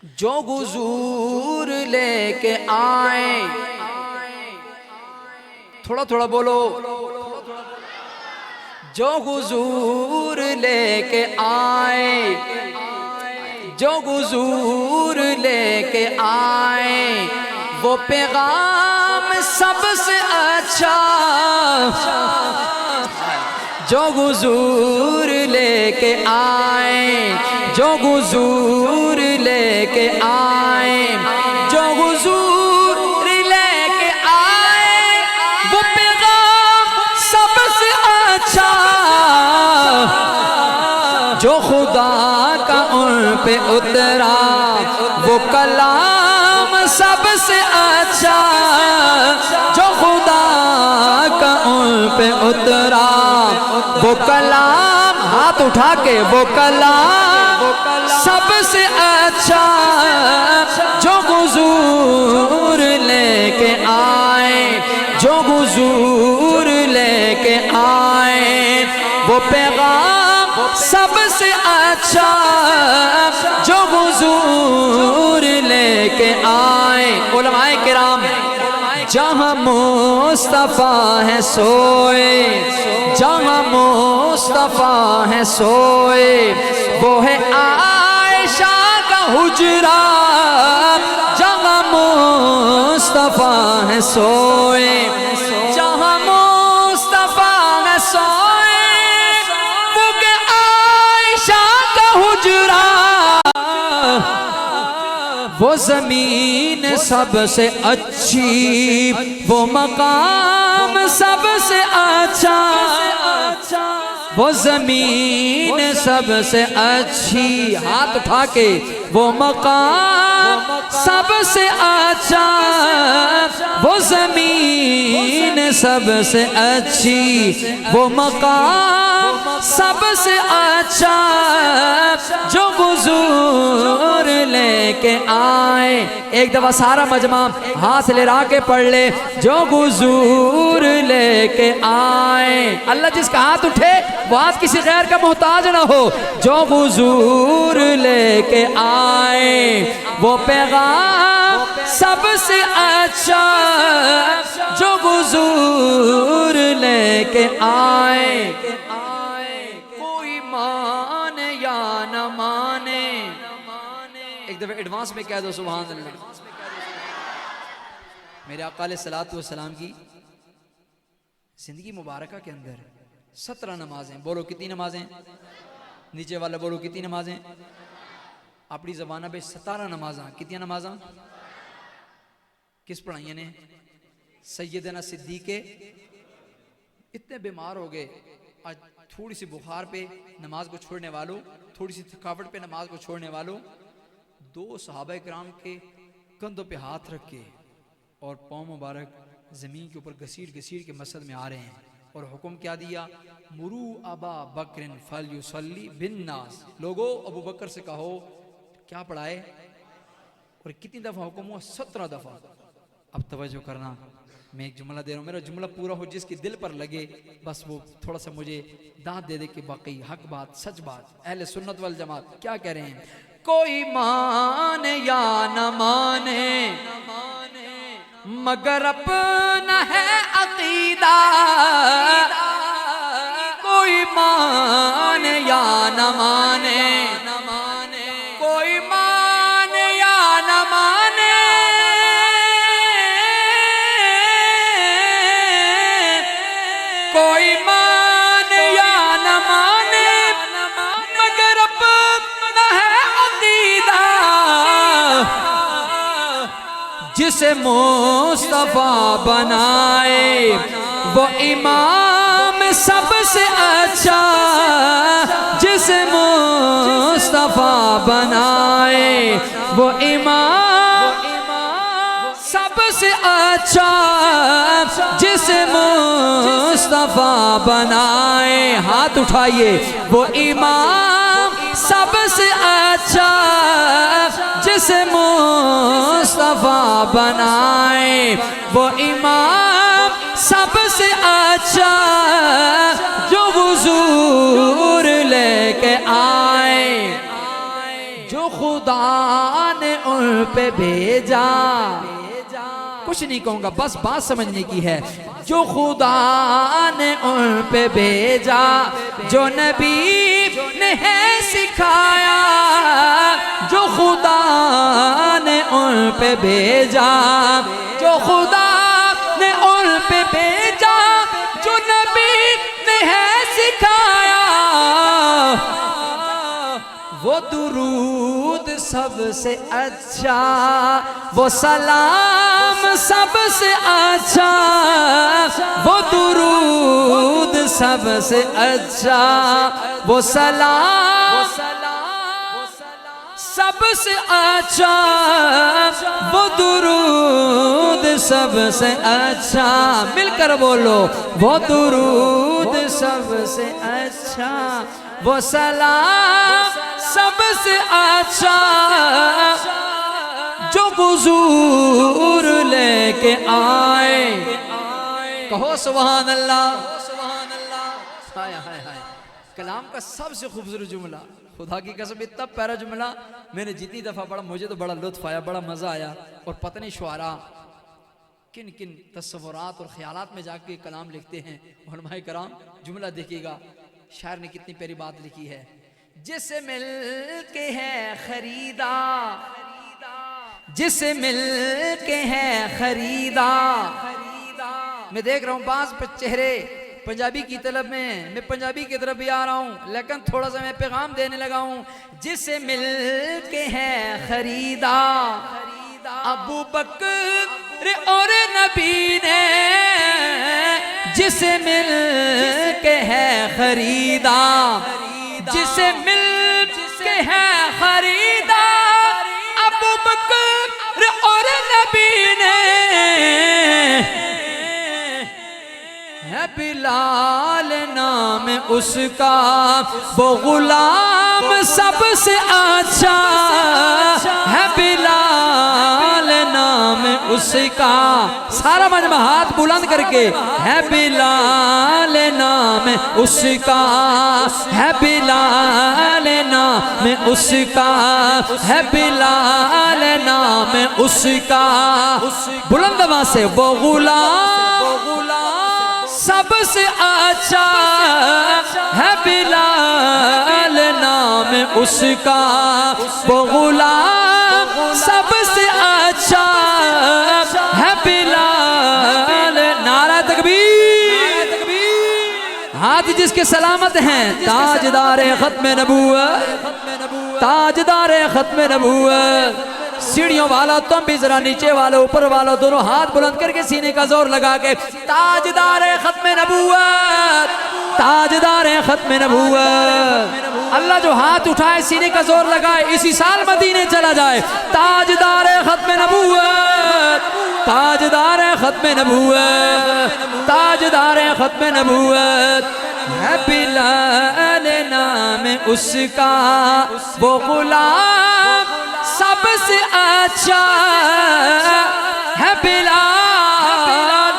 जो हुजूर लेके आए, थोड़ा थोड़ा बोलो, जो हुजूर लेके आए, जो हुजूर लेके आए, वो पैगाम सबसे अच्छा, जो हुजूर लेके आए, जो हुजूर लेके आए, जो हुजूर लेके आए, वो पैगाम सबसे अच्छा, जो खुदा का उन पे उतरा, वो कलाम सबसे अच्छा, जो खुदा का उन पे उतरा, वो कलाम, हाथ उठा के, वो कलाम सबसे अच्छा, जो हुजूर लेके आए, जो हुजूर लेके आए, वो पैगाम सबसे अच्छा, जो हुजूर लेके आए। उलमाए किराम, जहाँ मुस्तफा है सोए, जहाँ मुस्तफा है सोए, वो है आयशा का हुजरा, जहाँ मुस्तफा है सोए, जहाँ मुस्तफा है सोए, वो है आयशा का हुजरा, वो जमीन सबसे अच्छी, वो मकाम सबसे अच्छा, वो जमीन सबसे अच्छी, हाथ उठा के, वो मकाम सबसे अच्छा, वो जमीन सबसे अच्छी, वो मकाम सबसे अच्छा, जो हुजूर लेके आए। एक दफा सारा मजमा हाथ लहरा के पढ़ ले, जो हुजूर लेके आए। अल्लाह जिसका हाथ उठे वो हाथ किसी गैर का मोहताज ना हो। जो हुजूर लेके आए, वो पैगाम सबसे अच्छा, जो हुजूर लेके आए। कोई माने या न माने, एक दफा एडवांस में कह दो सुभान अल्लाह। मेरे आका अलैहिस्सलातु वस्सलाम की जिंदगी मुबारका के अंदर 17 नमाजें, बोलो कितनी नमाजें, नीचे वाला बोलो कितनी नमाजें, अपनी ज़बान पे 17 नमाजा, कितनी नमाजा किस पढ़ाइया ने, सैयदना सिद्दीक़े इतने बीमार हो गए, आज थोड़ी सी बुखार पे नमाज को छोड़ने वालों, थोड़ी सी थकावट पे नमाज को छोड़ने वालों, 2 सहाबा किराम के कंधों पे हाथ रख के और पाँव मुबारक ज़मीन के ऊपर घसीट घसीट के मस्जिद में आ रहे हैं, और हुक्म क्या दिया, मुरू अबा बकरिन फलयुसल्ली बिन्नास, लोगो अबू बकर से कहो क्या पढ़ाए, और कितनी दफ़ा हुक्म हुआ, 17 दफ़ा। अब तवज्जो करना, मैं एक जुमला दे रहा हूँ, मेरा जुमला पूरा हो, जिसकी दिल पर लगे बस वो थोड़ा सा मुझे दाद दे दे कि बाकी हक बात, सच बात, अहले सुन्नत वल जमात क्या कह रहे हैं। कोई माने या न माने, मगर अपना है अकीदा, कोई माने या न माने, कोई माने या न माने, कोई माने या न माने, मगर अपना है अकीदा, जिसे मुस्तफा बनाए, वो इमाम सबसे अच्छा, जिसे मुस्तफा बनाए, वो इमाम सबसे अच्छा, जिसे मुस्तफा बनाए। हाथ उठाइए, वो इमाम सबसे अच्छा, जिसे मुस्तफा बनाए, वो इमाम सबसे अच्छा, जो हुजूर लेके आए, जो खुदा ने पे भेजा। कुछ नहीं कहूंगा, बस बात समझने की है। जो खुदा ने उन पे भेजा, जो नबी ने है सिखाया, जो खुदा ने उन पे भेजा, जो खुदा ने उन पे भेजा, जो नबी ने है सिखाया, वो दुरूद सबसे अच्छा, वो सलाम सबसे अच्छा, वो दुरूद सबसे अच्छा, वो सलाम सबसे अच्छा, वो दुरूद सबसे अच्छा। मिलकर बोलो, वो दुरूद सबसे अच्छा, वो सलाम सबसे अच्छा, जो हुजूर लेके आए। कहो सुभान अल्लाह। हाय हाय हाय, कलाम का सबसे खूबसूरत जुमला, खुदा की कसम इतना प्यारा जुमला मैंने जितनी दफ़ा पढ़ा मुझे तो बड़ा लुत्फ आया, बड़ा मज़ा आया। और पता नहीं शुआरा किन किन तस्वुरात और ख्यालात में जाके कलाम लिखते हैं। उलमाए कराम, जुमला देखिएगा, शायर ने कितनी प्यारी बात लिखी है। जिसे मिल के है खरीदा, जिसे मिल के है खरीदा। मैं देख रहा हूँ बाज़ चेहरे पंजाबी की तलब में, मैं पंजाबी की तरफ भी आ रहा हूँ, लेकिन थोड़ा सा मैं पैगाम देने लगा हूँ। जिसे मिल के है खरीदा, अबू बकर और नबी ने, जिसे मिल के है खरीदा, जिसे मिल के है खरीदा, अबू बकर और नबी ने, है बिलाल नाम उसका, वो गुलाम सबसे अच्छा, है बिलाल नाम उसका। सारा मजमा हाथ बुलंद करके, है बिलाल नाम उसका, है बिलाल नाम उसका, है बिलाल नाम उसका। बुलंद आवाज़ से, वो गुलाम सबसे अच्छा, है बिलाल नाम उसका, वो गुलाम सबसे अच्छा, है बिलाल। नारा तकबीर। हाथ जिसके सलामत हैं, ताजदार खत्म नबूवत, ताजदार खत्म नबूवत। सीढ़ियों वाला तुम भी जरा नीचे वालों ऊपर वालों दोनों हाथ बुलंद करके सीने का जोर लगा के, ताजदार खत्म नबूवत, ताजदार खत्म नबूवत। अल्लाह जो हाथ उठाए सीने का जोर लगाए, इसी साल मदीने चला जाए। ताजदार खत्म नबूवत, ताजदार खत्म नबूवत, ताजदार खत्म नबूवत। है बिलाल नाम उसका, वो गुलाम सबसे अच्छा, है बिलाल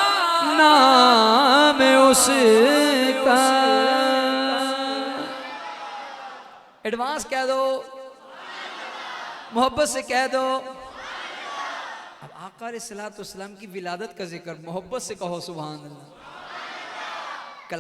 नाम उसका। एडवांस कह दो, मोहब्बत से कह दो। अब आका अलैहिस्सलातु वस्सलाम की विलादत का जिक्र मोहब्बत से कहो सुभान अल्लाह।